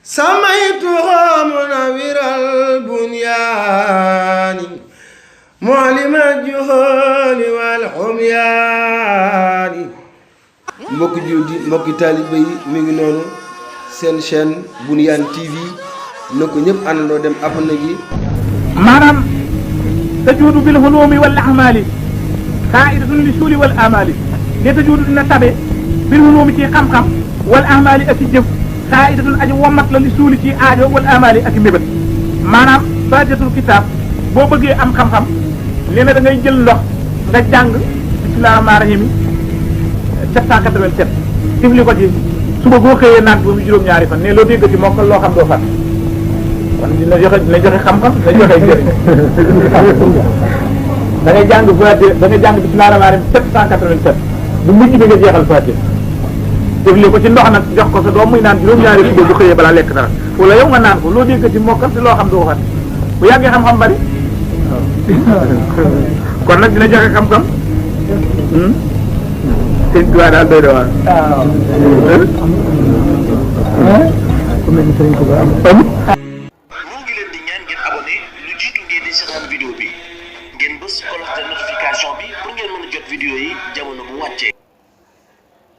سميتها منور البنيان معلم الجهال والحميان mbokki jullit yi mbokki taalibe yi mi ngi noonu seen chaîne Bouniyane TV na ko ñëpp àndandoo dem abonné gi maanaam tajuudu bil hulumi wal ahmali xaa'idatun li suuli wal amali ne tajuudu dina tabe bil hulumi ci xam-xam wal ahmali ak ci jëf xaa'idatun aji womat la li suuli ci aajo wal amali ak mbébét maanaam fatihatul kitaab boo bëggee am xam-xam nee na da ngay jël ndox nga jàng bismillaahi rahmaani rahiim 787 tifli ko ci suba boo xëyee naan ba mu juróom-ñaari fan ne loo dégg ci mokkal loo xam doo fat kon dina joxe xam-xam dina joxe njëriñ da ngay jàng Fatiha da ngay jàng bismillaahi rahmaani rahiim 787 bu mujj bi nga jeexal Fatiha tifli ko ci ndox nag jox ko sa doom muy naan juróom-ñaari suba bu xëyee balaa lekk dara wala yow nga naan ko loo dégg ci mokkal te loo xam doo fat bu yàggee xam-xam bari kon nag dina joxe xam-xam sëñ Tuubaa daal doy na waar. waaw.